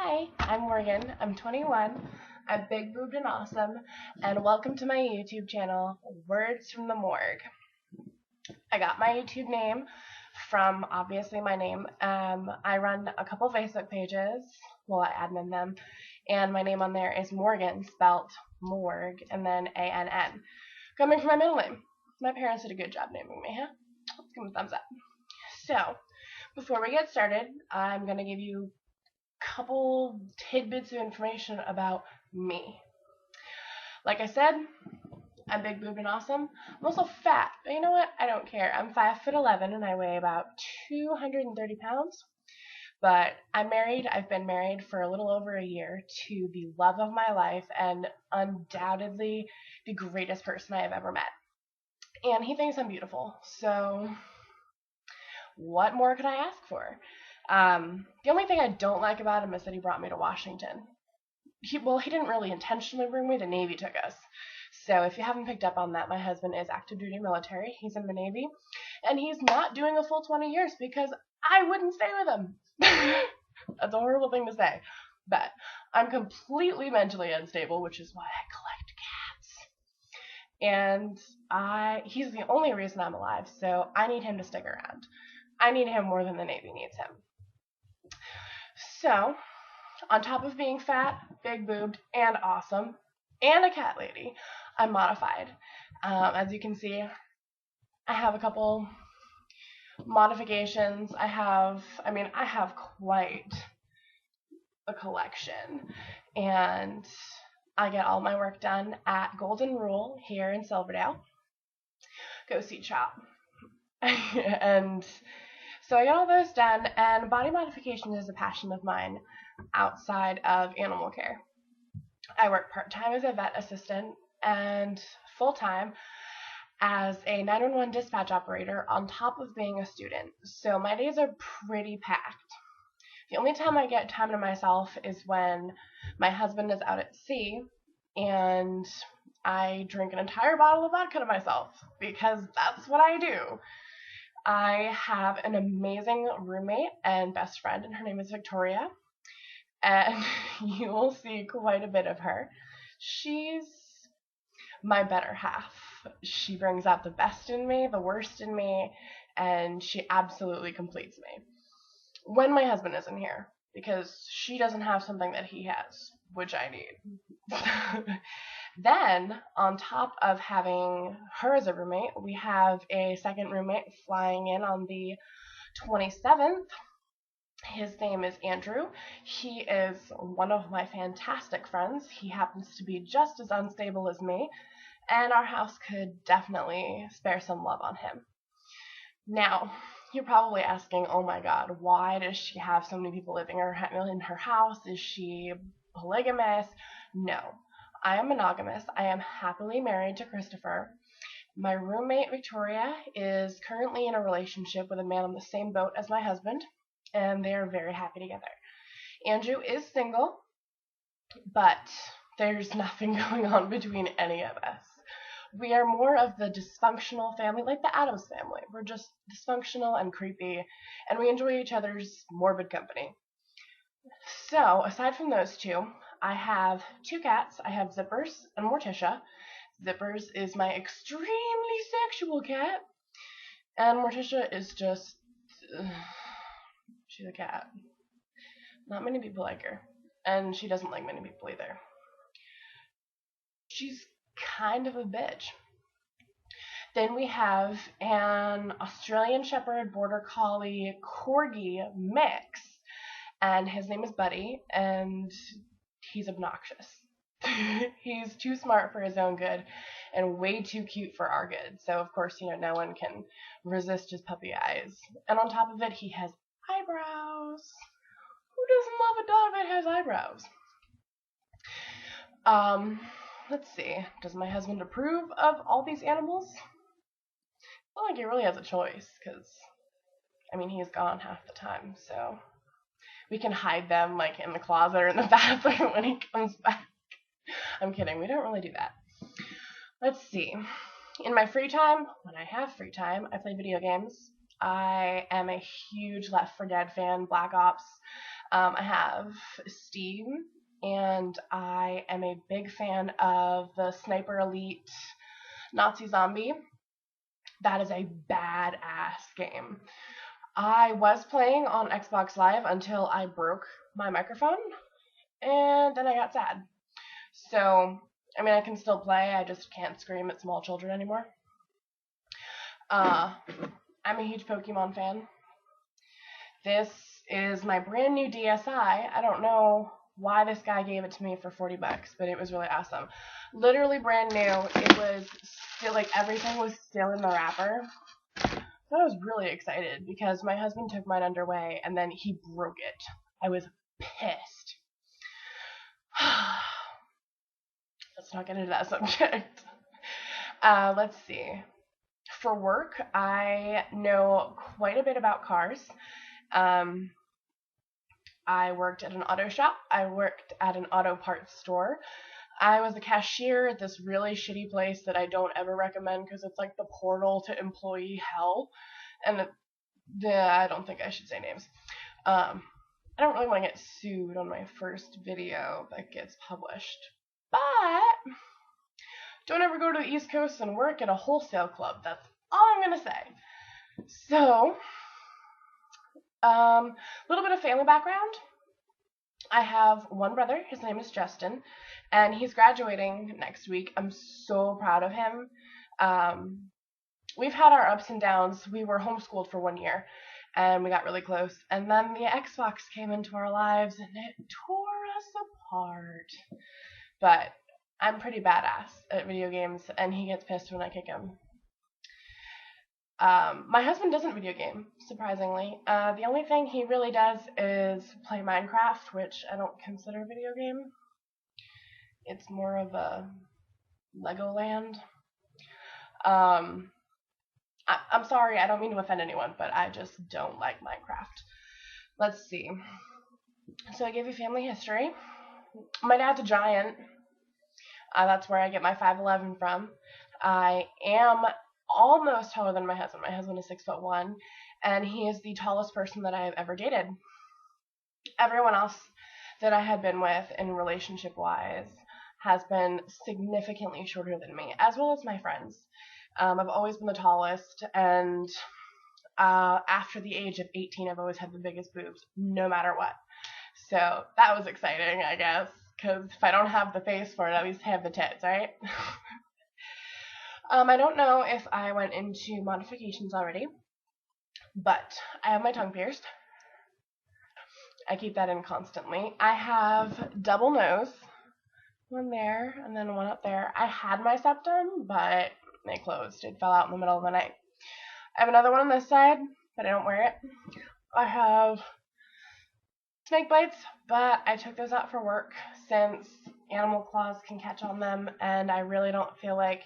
Hi, I'm Morgan. I'm 21. I'm big boobed and awesome, and welcome to my YouTube channel, Words from the Morgue. I got my YouTube name from obviously my name. I run a couple Facebook pages. Well, I admin them, and my name on there is Morgan, spelt Morgue, and then A-N-N. Coming from my middle name. My parents did a good job naming me, huh? Let's give them a thumbs up. So, before we get started, I'm going to give you couple tidbits of information about me. Like I said, I'm big boobed and awesome. I'm also fat, but you know what? I don't care. I'm 5'11" and I weigh about 230 pounds. But I'm married. I've been married for a little over a year to the love of my life and undoubtedly the greatest person I have ever met. And he thinks I'm beautiful. So what more could I ask for? The only thing I don't like about him is that he brought me to Washington. He didn't really intentionally bring me. The Navy took us. So if you haven't picked up on that, my husband is active duty military. He's in the Navy. And he's not doing a full 20 years because I wouldn't stay with him. That's a horrible thing to say. But I'm completely mentally unstable, which is why I collect cats. And he's the only reason I'm alive, so I need him to stick around. I need him more than the Navy needs him. So, on top of being fat, big boobed, and awesome, and a cat lady, I'm modified. As you can see, I have a couple modifications. I have quite a collection. And I get all my work done at Golden Rule here in Silverdale. Go see Chop. And so I got all those done, and body modification is a passion of mine outside of animal care. I work part-time as a vet assistant and full-time as a 911 dispatch operator on top of being a student. So my days are pretty packed. The only time I get time to myself is when my husband is out at sea and I drink an entire bottle of vodka to myself because that's what I do. I have an amazing roommate and best friend, and her name is Victoria, and you will see quite a bit of her. She's my better half. She brings out the best in me, the worst in me, and she absolutely completes me. When my husband isn't here, because she doesn't have something that he has, which I need. Then, on top of having her as a roommate, we have a second roommate flying in on the 27th. His name is Andrew. He is one of my fantastic friends. He happens to be just as unstable as me, and our house could definitely spare some love on him. Now, you're probably asking, oh my god, why does she have so many people living in her house? Is she polygamous? No. I am monogamous. I am happily married to Christopher. My roommate, Victoria, is currently in a relationship with a man on the same boat as my husband, and they are very happy together. Andrew is single, but there's nothing going on between any of us. We are more of the dysfunctional family, like the Addams family. We're just dysfunctional and creepy, and we enjoy each other's morbid company. So, aside from those two, I have two cats. I have Zippers and Morticia. Zippers is my extremely sexual cat, and Morticia is just... she's a cat. Not many people like her, and she doesn't like many people either. She's kind of a bitch. Then we have an Australian Shepherd Border Collie Corgi mix, and his name is Buddy, and he's obnoxious. He's too smart for his own good and way too cute for our good. So, of course, no one can resist his puppy eyes. And on top of it, he has eyebrows. Who doesn't love a dog that has eyebrows? Let's see. Does my husband approve of all these animals? It's not like he really has a choice, because, he's gone half the time, so we can hide them, in the closet or in the bathroom when he comes back. I'm kidding. We don't really do that. Let's see. In my free time, when I have free time, I play video games. I am a huge Left 4 Dead fan, Black Ops. I have Steam, and I am a big fan of the Sniper Elite Nazi Zombie. That is a badass game. I was playing on Xbox Live until I broke my microphone, and then I got sad. So, I mean, I can still play, I just can't scream at small children anymore. I'm a huge Pokemon fan. This is my brand new DSi. I don't know why this guy gave it to me for $40, but it was really awesome. Literally brand new. It was still, like, everything was still in the wrapper. So I was really excited because my husband took mine underway and then he broke it. I was pissed. Let's not get into that subject. Let's see. For work, I know quite a bit about cars. I worked at an auto shop. I worked at an auto parts store. I was a cashier at this really shitty place that I don't ever recommend because it's like the portal to employee hell. And I don't think I should say names. I don't really want to get sued on my first video that gets published. But don't ever go to the East Coast and work at a wholesale club. That's all I'm going to say. So, a little bit of family background. I have one brother. His name is Justin, and he's graduating next week. I'm so proud of him. We've had our ups and downs. We were homeschooled for 1 year, and we got really close. And then the Xbox came into our lives, and it tore us apart. But I'm pretty badass at video games, and he gets pissed when I kick him. My husband doesn't video game, surprisingly. The only thing he really does is play Minecraft, which I don't consider a video game. It's more of a Legoland. I'm sorry, I don't mean to offend anyone, but I just don't like Minecraft. Let's see. So I gave you family history. My dad's a giant. That's where I get my 5'11" from. I am almost taller than my husband. My husband is 6'1", and he is the tallest person that I have ever dated. Everyone else that I have been with in relationship-wise has been significantly shorter than me, as well as my friends. I've always been the tallest, and after the age of 18, I've always had the biggest boobs, no matter what. So that was exciting, I guess, because if I don't have the face for it, at least I have the tits, right? I don't know if I went into modifications already, but I have my tongue pierced. I keep that in constantly. I have double nose, one there and then one up there. I had my septum, but they closed. It fell out in the middle of the night. I have another one on this side, but I don't wear it. I have snake bites, but I took those out for work since animal claws can catch on them, and I really don't feel like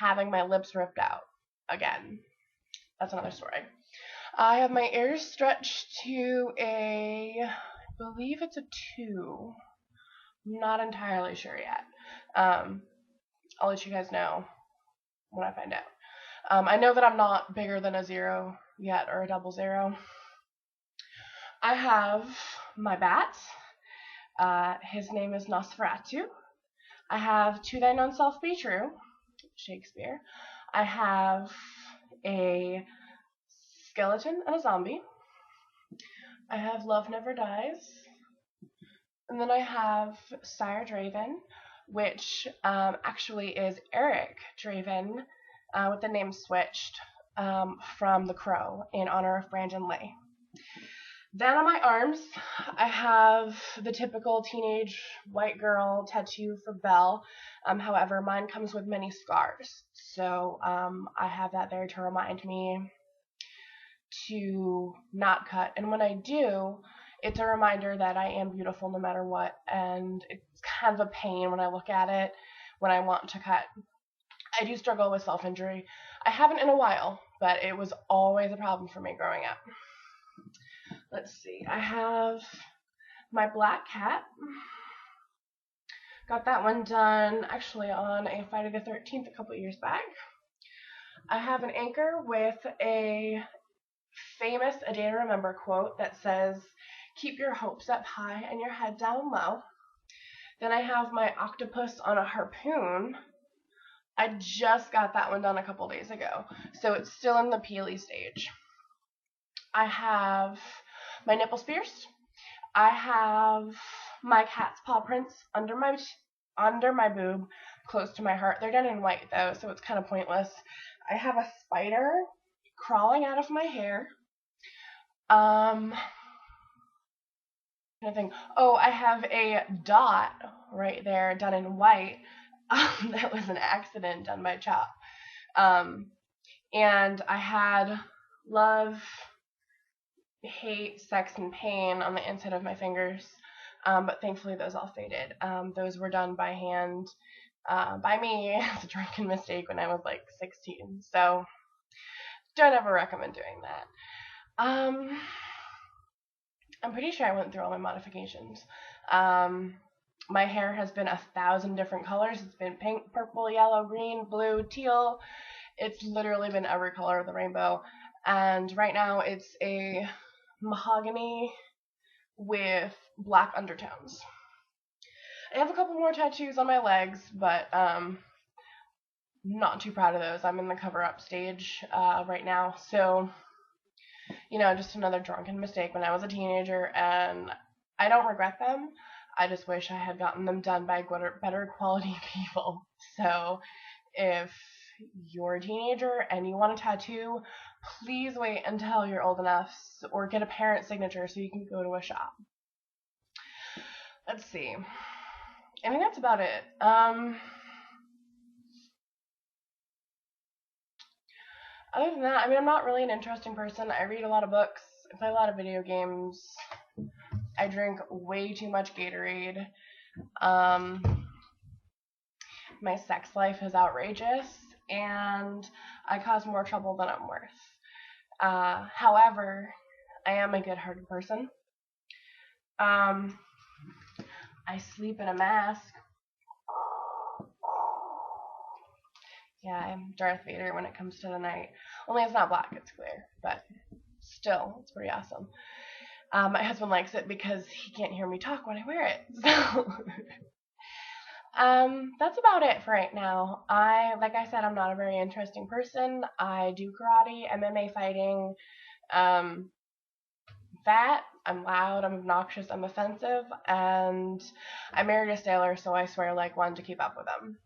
having my lips ripped out again. That's another story. I have my ears stretched to I believe it's a 2. I'm not entirely sure yet. I'll let you guys know when I find out. I know that I'm not bigger than a 0 yet, or a 00. I have my bat. His name is Nosferatu. I have To Thine Own Self Be True, Shakespeare. I have a skeleton and a zombie. I have Love Never Dies. And then I have Sire Draven, which actually is Eric Draven, with the name switched from The Crow in honor of Brandon Lee. Then on my arms, I have the typical teenage white girl tattoo for Belle. However, mine comes with many scars. So I have that there to remind me to not cut. And when I do, it's a reminder that I am beautiful no matter what. And it's kind of a pain when I look at it when I want to cut. I do struggle with self-injury. I haven't in a while, but it was always a problem for me growing up. Let's see. I have my black cat. Got that one done actually on a Friday the 13th a couple years back. I have an anchor with a famous A Day to Remember quote that says, keep your hopes up high and your head down low. Then I have my octopus on a harpoon. I just got that one done a couple days ago, so it's still in the peely stage. I have my nipples pierced. I have my cat's paw prints under my boob, close to my heart. They're done in white though, so it's kind of pointless. I have a spider crawling out of my hair. I think. Oh, I have a dot right there done in white. That was an accident done by Chop. And I had love, hate, sex, and pain on the inside of my fingers. But thankfully those all faded. Those were done by hand by me as a drunken mistake when I was like 16. So don't ever recommend doing that. I'm pretty sure I went through all my modifications. My hair has been 1,000 different colors. It's been pink, purple, yellow, green, blue, teal. It's literally been every color of the rainbow. And right now it's a mahogany with black undertones. I have a couple more tattoos on my legs, but not too proud of those. I'm in the cover-up stage right now. So, just another drunken mistake when I was a teenager, and I don't regret them. I just wish I had gotten them done by better quality people. So if you're a teenager and you want a tattoo, please wait until you're old enough, or get a parent signature so you can go to a shop. Let's see. I think that's about it. Other than that, I'm not really an interesting person. I read a lot of books. I play a lot of video games. I drink way too much Gatorade. My sex life is outrageous, and I cause more trouble than I'm worth. However, I am a good-hearted person. I sleep in a mask. Yeah, I'm Darth Vader when it comes to the night. Only it's not black, it's clear, but still, it's pretty awesome. My husband likes it because he can't hear me talk when I wear it. So that's about it for right now. Like I said, I'm not a very interesting person. I do karate, MMA fighting, fat, I'm loud, I'm obnoxious, I'm offensive, and I married a sailor, so I swear like one to keep up with him.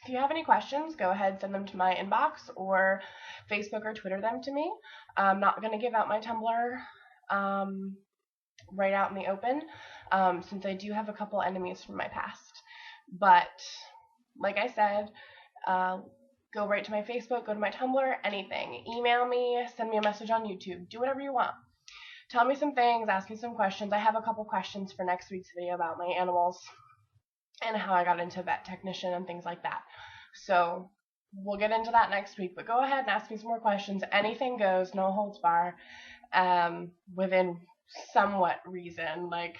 If you have any questions, go ahead, send them to my inbox, or Facebook or Twitter them to me. I'm not going to give out my Tumblr right out in the open, since I do have a couple enemies from my past. But, like I said, go right to my Facebook, go to my Tumblr, anything. Email me, send me a message on YouTube, do whatever you want. Tell me some things, ask me some questions. I have a couple questions for next week's video about my animals and how I got into vet technician and things like that. So we'll get into that next week, but go ahead and ask me some more questions. Anything goes, no holds bar, within somewhat reason. Like,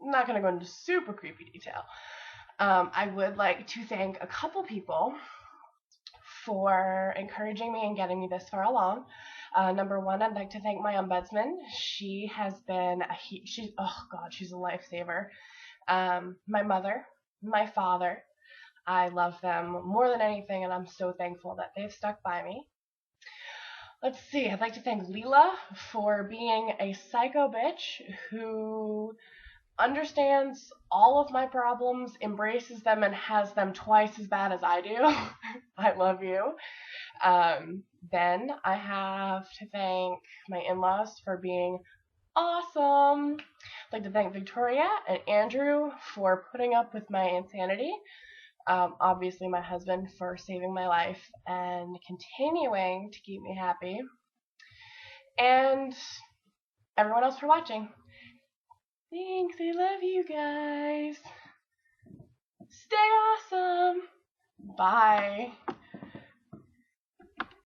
I'm not going to go into super creepy detail. I would like to thank a couple people for encouraging me and getting me this far along. Number one, I'd like to thank my ombudsman. She has been she's a lifesaver. My mother, my father, I love them more than anything, and I'm so thankful that they've stuck by me. Let's see, I'd like to thank Leela for being a psycho bitch who understands all of my problems, embraces them, and has them twice as bad as I do. I love you. Then I have to thank my in-laws for being awesome. I'd like to thank Victoria and Andrew for putting up with my insanity. Obviously my husband for saving my life and continuing to keep me happy. And everyone else for watching. Thanks, I love you guys. Stay awesome. Bye.